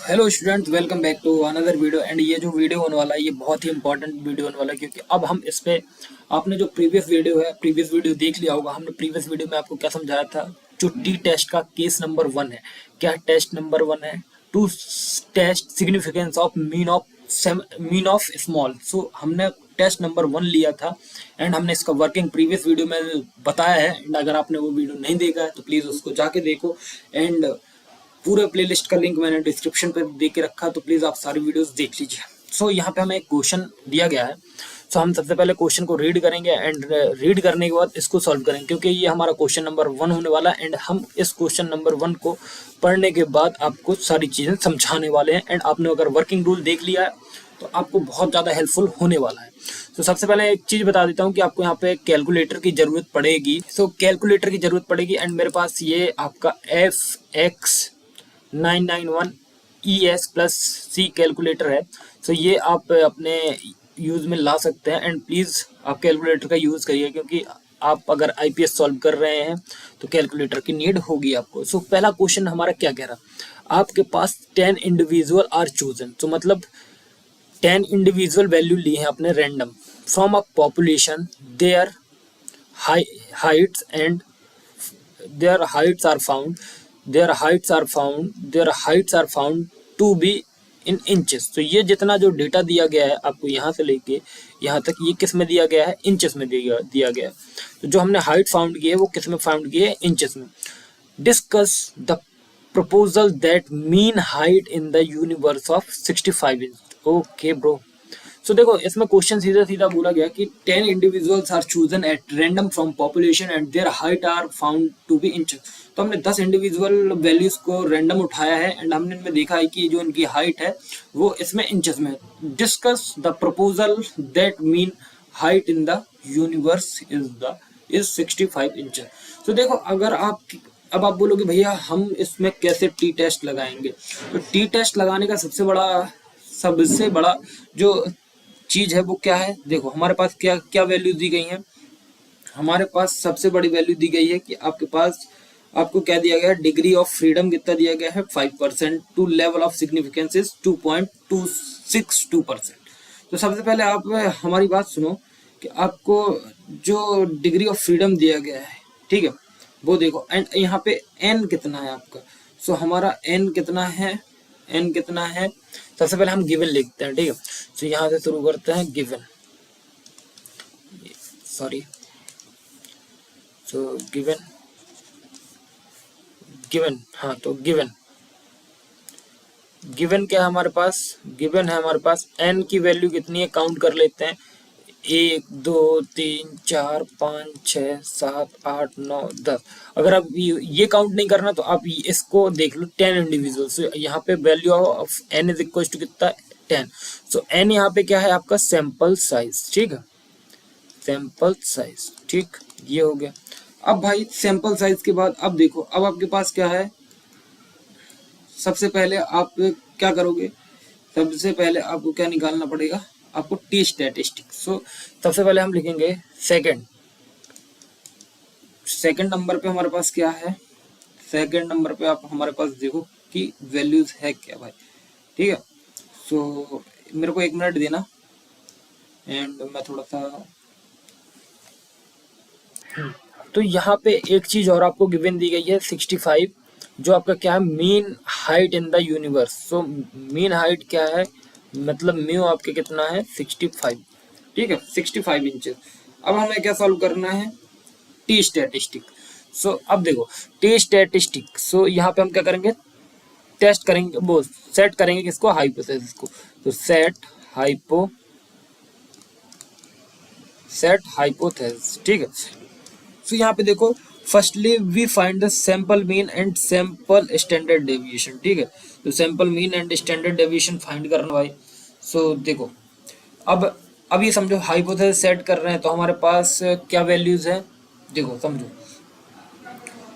Hello student, welcome back to another video. And ये जो video होने वाला है ये बहुत ही इंपॉर्टेंट वीडियो होने वाला है, क्योंकि अब हम इस पे आपने जो प्रीवियस वीडियो देख लिया होगा। हमने प्रीवियस वीडियो में आपको क्या समझाया था, जो टी टेस्ट का केस नंबर 1 है। क्या टेस्ट नंबर 1 है? To test significance of mean of small. So हमने टेस्ट नंबर 1 लिया था एंड हमने इसका वर्किंग प्रीवियस वीडियो में बताया है। एंड अगर आपने वो वीडियो नहीं देखा है तो प्लीज़ उसको जाके देखो। एंड पूरे प्लेलिस्ट का लिंक मैंने डिस्क्रिप्शन पे दे के रखा, तो प्लीज़ आप सारी वीडियोस देख लीजिए। सो यहाँ पे हमें एक क्वेश्चन दिया गया है। सो हम सबसे पहले क्वेश्चन को रीड करेंगे एंड रीड करने के बाद इसको सॉल्व करेंगे, क्योंकि ये हमारा क्वेश्चन नंबर 1 होने वाला है। एंड हम इस क्वेश्चन नंबर 1 को पढ़ने के बाद आपको सारी चीज़ें समझाने वाले हैं। एंड आपने अगर वर्किंग रूल देख लिया है तो आपको बहुत ज़्यादा हेल्पफुल होने वाला है। तो सबसे पहले एक चीज़ बता देता हूँ कि आपको यहाँ पे कैलकुलेटर की ज़रूरत पड़ेगी। सो कैलकुलेटर की ज़रूरत पड़ेगी एंड मेरे पास ये आपका FX991 ES plus C calculator है। सो ये आप अपने यूज़ में ला सकते हैं। एंड प्लीज़ आप कैलकुलेटर का यूज़ करिए, क्योंकि आप अगर IPS सॉल्व कर रहे हैं तो कैलकुलेटर की नीड होगी आपको। सो पहला क्वेश्चन हमारा क्या कह रहा, आपके पास 10 इंडिविजुअल आर चूजन। तो मतलब 10 इंडिविजुअल वैल्यू ली है अपने random from a population, there Heights and their heights are found to be in inches। तो ये जितना जो डेटा दिया गया है आपको यहाँ से लेके यहाँ तक, ये किस में दिया गया है? इंचेस में दिया गया है। तो जो हमने हाइट फाउंड की है वो किस में फाउंड की है? इंचेस में। Discuss the proposal that mean height in the universe of 65 inch. Okay bro. So देखो, इसमें क्वेश्चन सीधा सीधा बोला गया कि 10 individuals are chosen at random from population and their height are found to be inch. तो हमने 10 इंडिविजुअल वैल्यूज को रैंडम उठाया है एंड हमने इनमें देखा है कि जो इनकी हाइट है वो इसमें इंचेस में है। Discuss the proposal that mean height in the universe is 65 inch. तो देखो, अगर अब आप बोलोगे भैया हम इसमें कैसे टी टेस्ट लगाएंगे, तो टी टेस्ट लगाने का सबसे बड़ा जो चीज है वो क्या है? देखो, हमारे पास क्या क्या वैल्यू दी गई है। हमारे पास सबसे बड़ी वैल्यू दी गई है कि आपको क्या दिया गया है? डिग्री ऑफ फ्रीडम कितना दिया गया है? 5%। To level of significance is 2.262%। तो सबसे पहले आप हमारी बात सुनो कि आपको जो डिग्री ऑफ फ्रीडम दिया गया है, ठीक है, वो देखो। एंड यहाँ पे एन कितना है आपका? सो हमारा एन कितना है? एन कितना है? सबसे पहले हम गिवन लिखते हैं, ठीक है। तो यहाँ से शुरू करते हैं गिवन, सॉरी। सो गिवन हाँ, तो गिवन क्या है हमारे पास? गिवन है हमारे पास एन की वैल्यू कितनी है? काउंट कर लेते हैं। 1 2 3 4 5 6 7 8 9 10। अगर आप ये काउंट नहीं करना तो आप इसको देख लो, 10 इंडिविजुअल्स। यहाँ पे value of N is equal to कितना? 10। सो एन यहाँ पे क्या है? आपका सैंपल साइज, ठीक है, सैंपल साइज, ठीक, ये हो गया। अब भाई सैंपल साइज के बाद अब देखो, अब आपके पास क्या है? सबसे पहले आप क्या करोगे? सबसे पहले आपको क्या निकालना पड़ेगा? आपको टी स्टैटिस्टिक। सो सबसे पहले हम लिखेंगे सेकंड नंबर पे हमारे पास क्या है? सेकंड नंबर पे आप हमारे पास देखो कि वैल्यूज है क्या भाई, ठीक है। सो मेरे को 1 मिनट देना एंड मैं थोड़ा सा तो यहाँ पे एक चीज और आपको गिवन दी गई है 65, जो आपका क्या है? Mean height in the universe. So mean height क्या है? मतलब म्यू आपके कितना है? 65, ठीक है, 65 इंचेस। अब हमें क्या सॉल्व करना है? T statistic. सो अब देखो, टी स्टैटिस्टिक। सो यहाँ पे हम क्या करेंगे? टेस्ट करेंगे, वो सेट करेंगे किसको? हाइपोथेसिस को। तो सेट हाइपोथेसिस, ठीक है। तो यहाँ पे देखो, firstly we find the sample mean and sample standard deviation, ठीक है। तो sample mean and standard deviation find करना भाई। सो देखो, अब ये समझो हाइपोथेसिस सेट कर रहे हैं तो हमारे पास क्या वैल्यूज है? देखो समझो,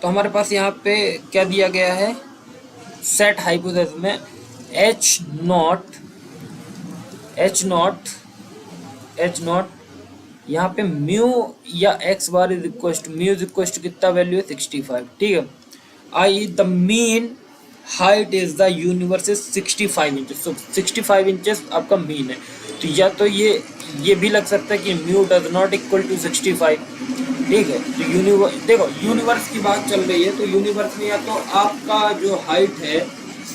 तो हमारे पास यहाँ पे क्या दिया गया है? सेट हाइपोथेसिस में एच नॉट यहाँ पे म्यू या x bar mu is equal to कितना वैल्यू है? 65, ठीक है। I the mean height is the universe is 65 inches, so 65 inches आपका मीन है। तो या तो ये भी लग सकता है कि mu does not equal to 65, ठीक है। तो देखो यूनिवर्स की बात चल रही है, तो यूनिवर्स में या तो आपका जो हाइट है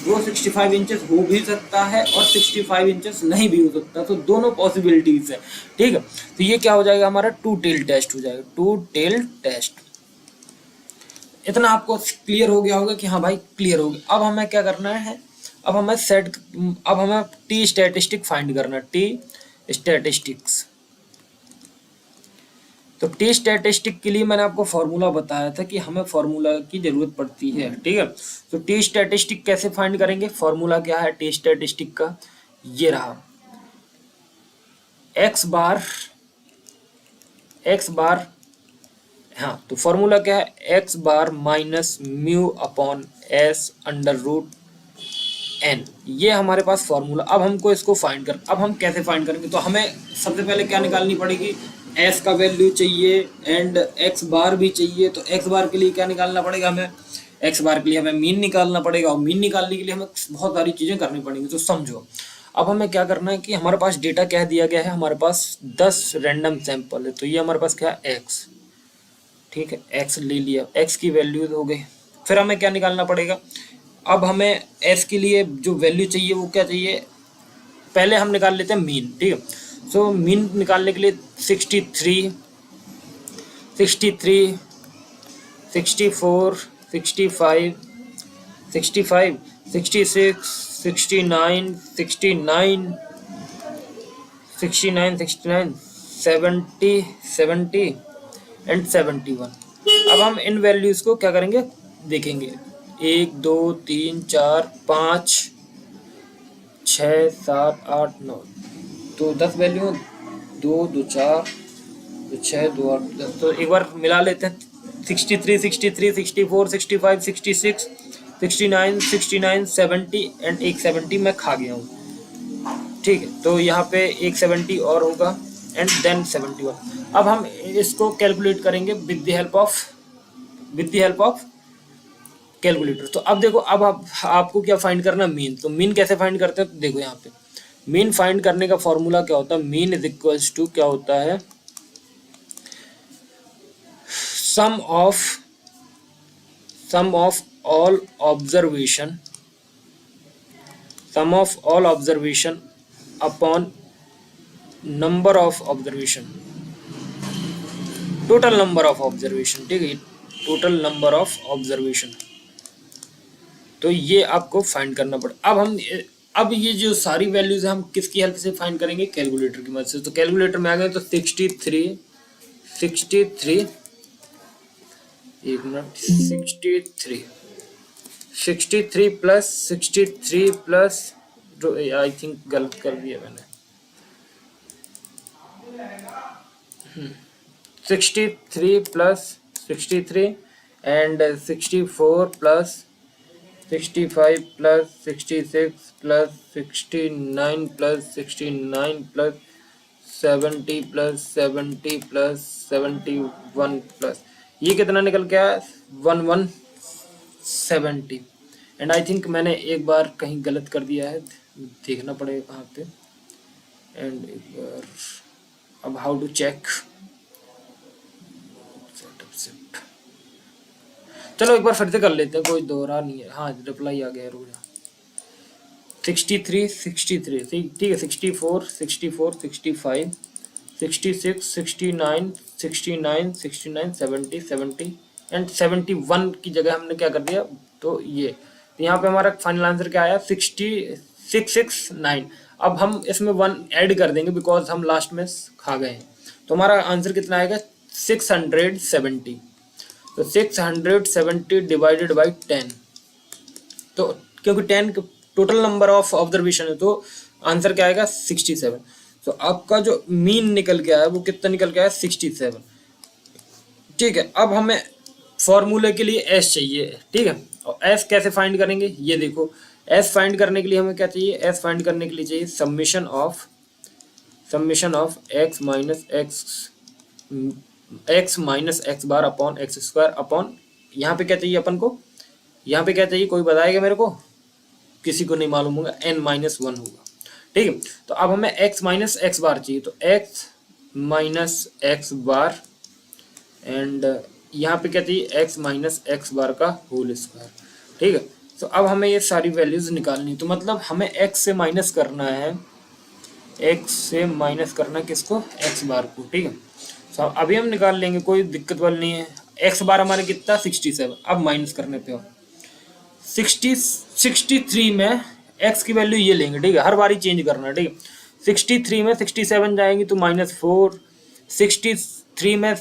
वो 65 इंचेस हो भी सकता है और 65 इंचेस नहीं भी हो सकता, तो दोनों पॉसिबिलिटीज है, ठीक है। तो ये क्या हो जाएगा, हमारा टू टेल टेस्ट हो जाएगा, टू टेल टेस्ट। इतना आपको क्लियर हो गया होगा कि हाँ भाई क्लियर हो गया। अब हमें क्या करना है, अब हमें टी स्टैटिस्टिक फाइंड करना है, टी स्टैटिस्टिक्स। तो टी स्टैटिस्टिक के लिए मैंने आपको फॉर्मूला बताया था कि हमें फॉर्मूला की जरूरत पड़ती है, ठीक है। तो टी स्टैटिस्टिक कैसे फाइंड करेंगे, फॉर्मूला क्या है टी स्टैटिस्टिक का, ये रहा एक्स बार, हाँ तो फॉर्मूला क्या है, x bar minus mu upon s under root n, ये हमारे पास फॉर्मूला। अब हमको इसको अब हम कैसे फाइंड करेंगे, तो हमें सबसे पहले क्या निकालनी पड़ेगी, एस का वैल्यू चाहिए एंड एक्स बार भी चाहिए। तो एक्स बार के लिए क्या निकालना पड़ेगा हमें, एक्स बार के लिए हमें मीन निकालना पड़ेगा, और मीन निकालने के लिए हमें बहुत सारी चीज़ें करनी पड़ेंगी। तो समझो अब हमें क्या करना है कि हमारे पास डेटा क्या दिया गया है, हमारे पास 10 रैंडम सैंपल है, तो ये हमारे पास क्या है एक्स, ठीक है, एक्स ले लिया, एक्स की वैल्यूज हो गई। फिर हमें क्या निकालना पड़ेगा, अब हमें एस के लिए जो वैल्यू चाहिए वो क्या चाहिए, पहले हम निकाल लेते हैं मीन, ठीक है। सो मीन निकालने के लिए 63, 63, 64, 65, 65, 66, 69, 69, 69, 69, 70, 70 एंड 71। अब हम इन वैल्यूज को क्या करेंगे देखेंगे, 1 2 3 4 5 6 7 8 9, तो 10 वैल्यू, 2 2 4 2 6 2 8 10। तो एक बार मिला लेते हैं, 63, 63, 64, 65, 66, 69, 69, 70 एंड एक 70 मैं खा गया हूँ, ठीक है। तो यहाँ पे एक 70 और होगा एंड देन 71। अब हम इसको कैलकुलेट करेंगे with the help of calculator. तो अब देखो, अब आपको क्या फाइंड करना, मीन। तो मीन कैसे फाइंड करते हैं, तो देखो यहाँ पे मीन फाइंड करने का फॉर्मूला क्या होता है, मीन इज इक्वल्स टू क्या होता है, sum of all observation upon number of observation, total number of observation, ठीक है, टोटल नंबर ऑफ ऑब्जर्वेशन। तो ये आपको फाइंड करना पड़ेगा। अब ये जो सारी वैल्यूज है हम किसकी हेल्प से फाइंड करेंगे, कैलकुलेटर की मदद से। तो कैलकुलेटर में आ गए तो 63 एक minute, 63 plus 63 plus, I think गलत कर दिया मैंने, 63 plus 63 and 64 plus 65 plus 66 plus 69 plus 69 plus 70 plus 70 plus 71 plus, ये कितना निकल के आया, 1170। एंड आई थिंक मैंने एक बार कहीं गलत कर दिया है, देखना पड़ेगा कहाँ पे। एंड एक बार, अब हाउ टू चेक, चलो एक बार फिर से कर लेते हैं, कोई दोहरा नहीं है। हाँ रिप्लाई आ गया, रुक जा, 63 63, ठीक है, 64 64 65 66 69 69 69 70 70 एंड 71 की जगह हमने क्या कर दिया, तो ये यहाँ पे हमारा फाइनल आंसर क्या आया, 669। अब हम इसमें 1 ऐड कर देंगे बिकॉज हम लास्ट में खा गए हैं, तो हमारा आंसर कितना आएगा, 670। तो 670 डिवाइडेड बाई 10, तो क्योंकि 10 टोटल नंबर ऑफ ऑब्जर्वेशन है तो आंसर क्या आएगा, 67। तो आपका जो मीन निकल के आया वो कितना निकल के आया, 67, ठीक है। अब हमें फॉर्मूले के लिए एस चाहिए, ठीक है, और एस कैसे फाइंड करेंगे, ये देखो, एस फाइंड करने के लिए हमें क्या चाहिए, एस फाइंड करने के लिए चाहिए summation of x minus x bar upon x square upon, यहाँ पे क्या चाहिए अपन को, यहाँ पे क्या चाहिए, कोई बताएगा मेरे को, किसी को नहीं मालूम होगा, n-1 होगा। ठीक है, तो अब हमें x माइनस एक्स बार चाहिए, तो x minus x bar and यहाँ पे क्या चाहिए, x माइनस एक्स बार का होल स्क्वायर। ठीक है, तो अब हमें ये सारी वैल्यूज निकालनी, तो मतलब हमें x से माइनस करना है, x से माइनस करना किसको, x बार को। ठीक है, तो अभी हम निकाल लेंगे, कोई दिक्कत वाली नहीं है। x बार हमारे कितना 67, अब माइनस करने पे हो 63 में x की वैल्यू ये लेंगे। ठीक है, हर बारी चेंज करना। ठीक है, 63 में 67 जाएंगी तो -4, 63 में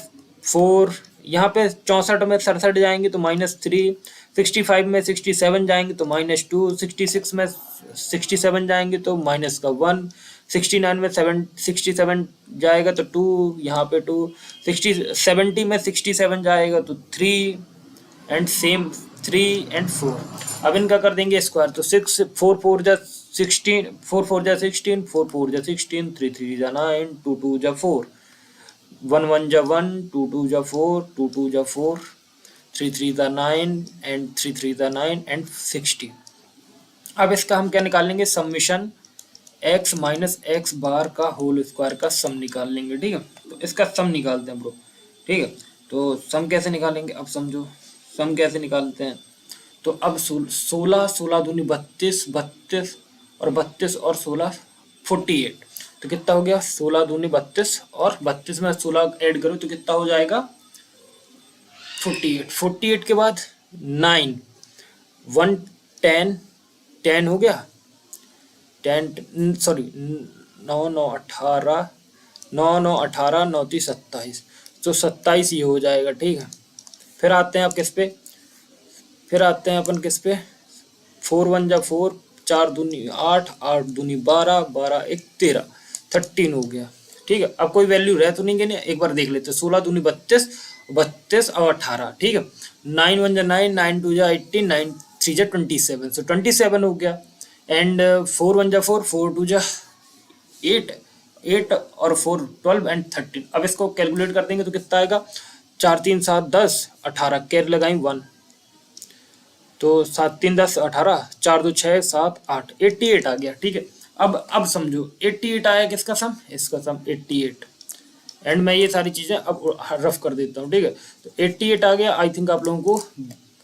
4, यहाँ पे 64 में 67 जाएंगे तो -3, 65 में 67 जाएंगे तो -2, 66 में 67 जाएंगे तो -1, 69 में 67 जाएगा तो 2, यहाँ पे 2, 70 में 67 जाएगा तो 3 एंड सेम 3 एंड 4। अब इनका कर देंगे स्क्वायर, तो 6 4 4 जा 16, 4 4 जा 16, 4 4 जा 16, 3 3 जा 9, 2 2 जा 4, 1 1 जा 1, 2 2 जा 4, 2 2 जा 4, 3 3 जा 9 एंड 3 3 जा 9 एंड 60। अब इसका हम क्या निकालेंगे, summation x minus x bar का होल स्क्वायर का सम निकाल लेंगे। ठीक है, तो इसका सम निकालते हैं ब्रो। ठीक है, तो सम कैसे निकालेंगे, अब समझो सम कैसे निकालते हैं। तो अब 16 16 दूनी 32, 32 और 32 और 16 48, तो कितना हो गया, 16 दूनी 32 और 32 में 16 ऐड करो तो कितना हो जाएगा 48। 48 के बाद 9 1 10 10 हो गया, 10 सॉरी 9 9 18 9 9 18 9 30 27, तो 27 ये हो जाएगा। ठीक है, फिर आते हैं अब किस पे, फिर आते हैं अपन किस पे, 4 1 जा 4, 4 दूनी 8, 8 दूनी 12, 12 1 13, 13 हो गया। ठीक है, अब कोई वैल्यू रह तो नहीं गई, एक बार देख लेते हैं। 16 दूनी 32, 32 और 18। ठीक है, 9 1 जा 9, 9 2 जा 18, 9 3 जा 27, सो 27 हो गया। एंड 4 1 जा 4, 4 2 जा 8, 8 और 4 12 एंड 13। अब इसको कैलकुलेट कर देंगे तो कितना आएगा, 4 3 7 10 18, कैर लगाई 1, तो 7 3 10 18, 4 2 6 7 8, 88 आ गया। ठीक है, अब समझो 88 आया किसका सम, इसका सम 88। एंड मैं ये सारी चीजें अब रफ कर देता हूँ। ठीक है, तो 88 आ गया, आई थिंक आप लोगों को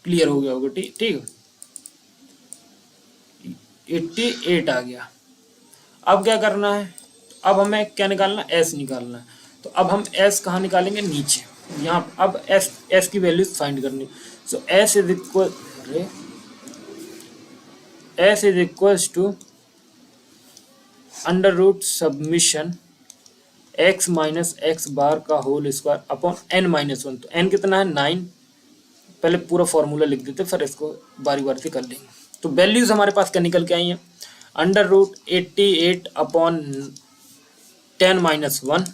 क्लियर हो गया होगा। ठीक है, 88 आ गया। अब क्या करना है, अब हमें क्या निकालना है, एस निकालना है। तो अब हम एस कहाँ निकालेंगे, नीचे यहाँ। अब एस की वैल्यू फाइंड करनी, so s is equal to under root submission x minus x bar का होल स्क्वायर अपॉन n-1। तो n कितना है 9, पहले पूरा फॉर्मूला लिख देते फिर इसको बारी बारी से कर लेंगे। तो वैल्यूज हमारे पास क्या निकल के आई हैं, under root 88 upon 10-1,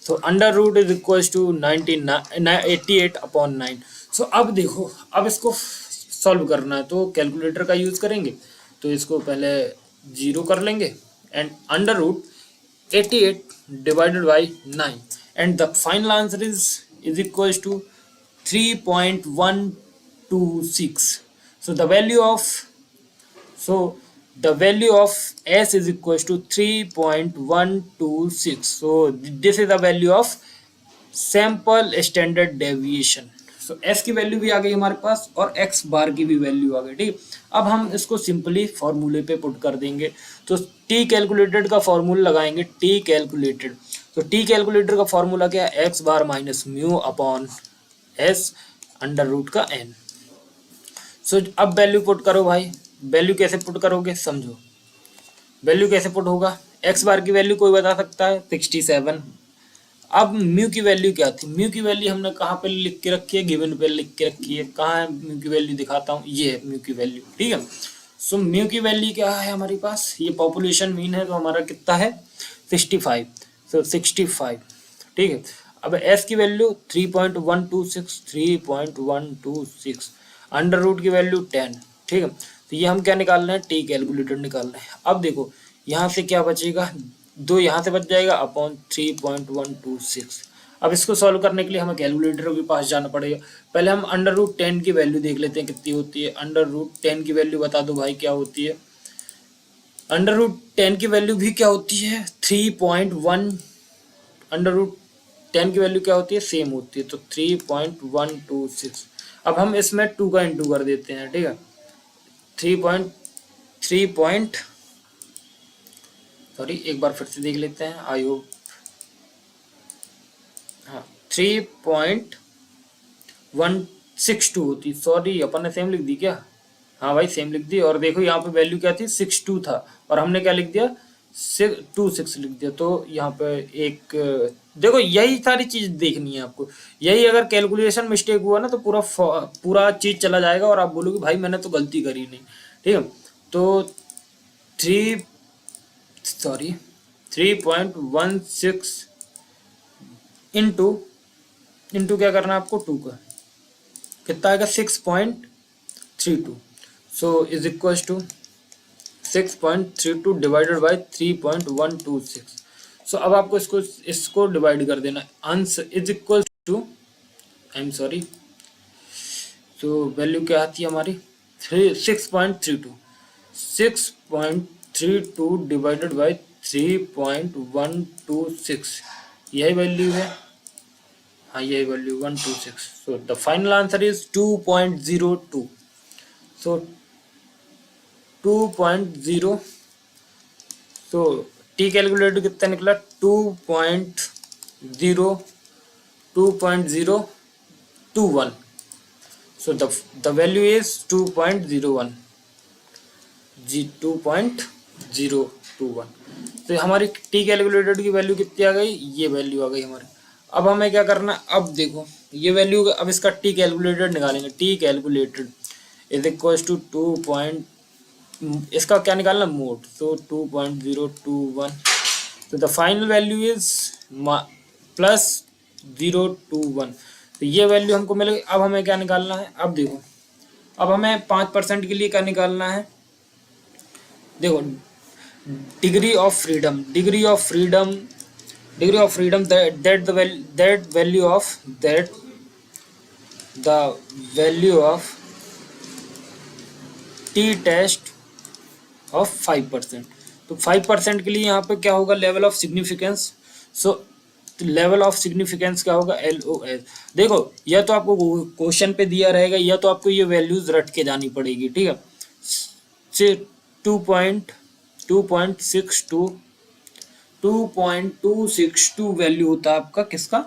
so under root is equal to 88 upon 9। So अब देखो, अब इसको सॉल्व करना है तो कैलकुलेटर का यूज करेंगे, तो इसको पहले 0 कर लेंगे and under root 88 divided by 9 and the final answer is equal to 3.126। so the value of s is equals to 3.126. so this is the value of sample standard deviation. so s की value भी आ गई हमारे पास और x बार की भी value आ गई। ठीक, अब हम इसको सिंपली फॉर्मूले पे पुट कर देंगे। तो t कैलकुलेटेड का फॉर्मूला लगाएंगे, t कैलकुलेटेड। तो t कैलकुलेटेड का फॉर्मूला क्या है, x bar minus mu upon s under root का n। सो अब वैल्यू पुट करो भाई, वैल्यू कैसे पुट करोगे समझो, वैल्यू कैसे पुट होगा, x बार की वैल्यू कोई बता सकता है 67। अब म्यू की वैल्यू क्या थी, म्यू की वैल्यू हमने कहाँ पे लिख के रखी है, गिवन पे लिख के रखी है। कहाँ है म्यू की वैल्यू, दिखाता हूँ, ये है म्यू की वैल्यू। ठीक है, सो म्यू की वैल्यू क्या है हमारे पास, ये पॉपुलेशन मीन है तो हमारा कितना है 65, सो 65। ठीक है, अब एस की वैल्यू 3.126 अंडर रूट की वैल्यू 10। ठीक है, तो ये हम क्या निकालना है, टी कैलकुलेटर निकालना है। अब देखो यहाँ से क्या बचेगा, 2 यहाँ से बच जाएगा अपॉन 3.126। अब इसको सॉल्व करने के लिए हमें कैलकुलेटर के पास जाना पड़ेगा। पहले हम अंडर रूट 10 की वैल्यू देख लेते हैं कितनी होती है। अंडर रूट 10 की वैल्यू बता दो भाई क्या होती है, अंडर रूट 10 की वैल्यू भी क्या होती है 3.1। अंडर रूट 10 की वैल्यू क्या होती है सेम होती है, तो 3.126। अब हम इसमें 2 का इंटू कर देते हैं, ठीक है। Three point three point sorry, एक बार फिर से देख लेते हैं। आई होप, हाँ 3.162 होती, सॉरी अपन ने सेम लिख दी क्या? हाँ भाई सेम लिख दी। और देखो यहाँ पे वैल्यू क्या थी 62 था, और हमने क्या लिख दिया 26 लिख दिया। तो यहाँ पे एक देखो यही सारी चीज देखनी है आपको। यही अगर कैलकुलेशन मिस्टेक हुआ ना तो पूरा चीज चला जाएगा और आप बोलोगे भाई मैंने तो गलती करी नहीं, ठीक है। तो थ्री सॉरी 3.16 इंटू इंटू क्या करना है आपको 2 का, कितना आएगा 6.32। So is equal to 6.32 divided by 3.126। So अब आपको इसको डिवाइड कर देना। Answer is equal to, I am sorry, तो वैल्यू क्या आती है हमारी 6.32। 6.32 डिवाइडेड बाई 3.126, यही वैल्यू है। हाँ यही value 126। So the final answer is 2.02। सो 2.0, तो टी कैलकुलेटर कितना निकला 2.021। सो द वैल्यू इज 2.01 जी 2.021। तो हमारी टी कैलकुलेटेड की वैल्यू कितनी आ गई, ये वैल्यू आ गई हमारी। अब हमें क्या करना, अब देखो ये वैल्यू, अब इसका टी कैलकुलेटेड निकालेंगे। T calculated is equal to 2. इसका क्या निकालना मोड, तो 2.021। तो द फाइनल वैल्यू इज +021। तो ये वैल्यू हमको मिलेगी। अब हमें क्या निकालना है, अब देखो अब हमें 5% के लिए क्या निकालना है। देखो degree of freedom that value of T test of 5%। तो 5% के लिए यहाँ पे क्या होगा level of significance. So level of significance क्या होगा LOS। देखो या तो आपको क्वेश्चन पे दिया रहेगा या तो आपको ये वैल्यूज रट के जानी पड़ेगी, ठीक है। से 2.262 वैल्यू होता है आपका किसका,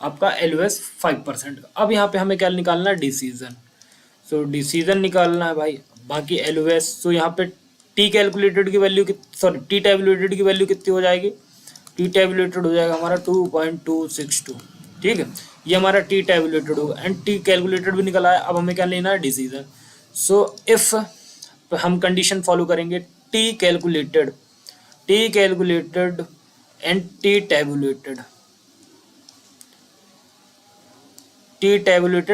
आपका LOS 5% का। अब यहाँ पे हमें क्या निकालना है डिसीजन। सो डिसीजन निकालना है भाई, बाकी LOS। सो यहाँ पे टी कैलकुलेटेड की वैल्यू टी टैबुलेटेड की वैल्यू कितनी हो जाएगी, टी टैबुलेटेड हो जाएगा हमारा 2.262, ठीक है। ये हमारा टी टैबुलेटेड होगा एंड टी कैलकुलेटेड भी निकला है। अब हमें क्या लेना है डिसीजन। सो इफ हम कंडीशन फॉलो करेंगे, T calculated and T tabulated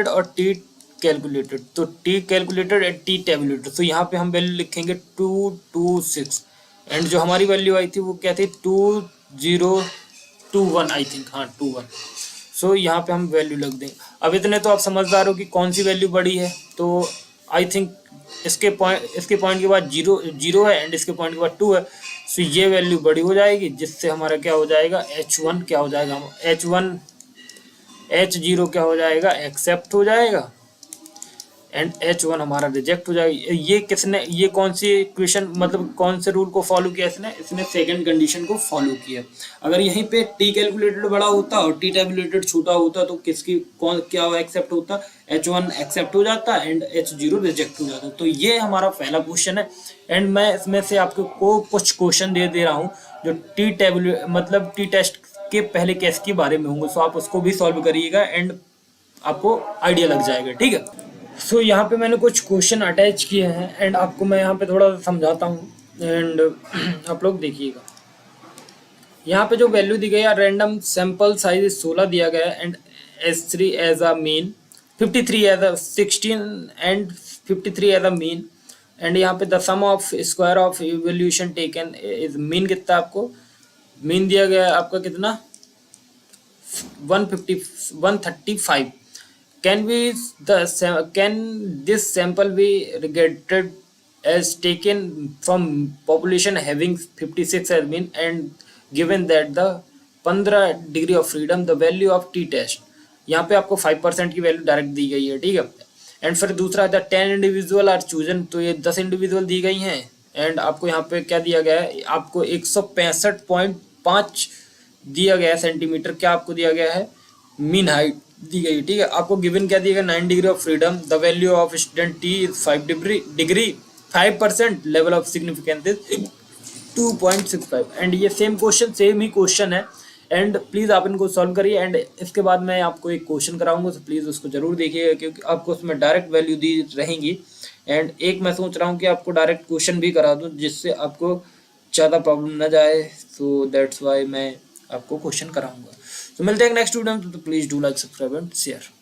और टी कैलकुलेटेड। तो T calculated and T tabulated, तो यहाँ पे हम वैल्यू लिखेंगे 226 एंड जो हमारी वैल्यू आई थी वो क्या थी 2021 आई थिंक, हाँ 21। सो यहाँ पे हम वैल्यू लग देंगे। अब इतने तो आप समझदार हो कि कौन सी वैल्यू बड़ी है। तो आई थिंक इसके पॉइंट के बाद जीरो है एंड इसके पॉइंट के बाद 2 है। सो ये वैल्यू बड़ी हो जाएगी, जिससे हमारा क्या हो जाएगा H1 क्या हो जाएगा, H0 क्या हो जाएगा एक्सेप्ट हो जाएगा एंड H1 हमारा रिजेक्ट हो जाएगा। ये कौन सी इक्वेशन, मतलब कौन से रूल को फॉलो किया इसने सेकंड कंडीशन को फॉलो किया। अगर यहीं पे टी कैलकुलेटेड बड़ा होता और टी टैबुलेटेड छोटा होता तो क्या एक्सेप्ट होता, H1 एक्सेप्ट हो जाता एंड H0 रिजेक्ट हो जाता। तो ये हमारा पहला क्वेश्चन है एंड मैं इसमें से आपको कुछ क्वेश्चन दे रहा हूँ जो टी टेस्ट के पहले केस के बारे में होंगे। सो आप उसको भी सॉल्व करिएगा एंड आपको आइडिया लग जाएगा, ठीक है। सो यहाँ पे मैंने कुछ क्वेश्चन अटैच किए हैं एंड आपको मैं यहाँ पे थोड़ा समझाता हूँ एंड आप लोग देखिएगा। यहाँ पे जो वैल्यू दी गई है रैंडम सैंपल साइज 16 दिया गया है and S3 as a mean, 53 as a 16 and 53 as a mean and यहाँ पे the sum of square of evolution taken is mean कितना आपको मीन दिया गया है आपका कितना 135। Can this sample be regarded as taken from population having 56 has been and given that the 15 degree of freedom the value of T test, यहाँ पे आपको 5% की वैल्यू डायरेक्ट दी गई है, ठीक है। एंड फिर दूसरा द 10 इंडिविजुअल आर चूजन, तो ये 10 इंडिविजुअल दी गई हैं। एंड आपको यहाँ पे क्या दिया गया है, आपको 165.5 दिया गया है सेंटीमीटर, क्या आपको दिया गया है, मीन हाइट दी गई, ठीक है। आपको गिवन क्या दिया गया, 9 degree of freedom, the value of student T is 5 degree, 5% level of significance is 2.65। And ये सेम ही क्वेश्चन है। एंड प्लीज़ आप इनको सॉल्व करिए। एंड इसके बाद मैं आपको एक क्वेश्चन कराऊंगा, तो प्लीज़ उसको जरूर देखिएगा, क्योंकि आपको उसमें डायरेक्ट वैल्यू दी रहेंगी। एंड एक मैं सोच रहा हूँ कि आपको डायरेक्ट क्वेश्चन भी करा दूँ, जिससे आपको ज़्यादा प्रॉब्लम ना जाए। सो दैट्स वाई मैं आपको क्वेश्चन कराऊंगा। तो मिलते हैं नेक्स्ट वीडियो में, तो please do like, subscribe and share.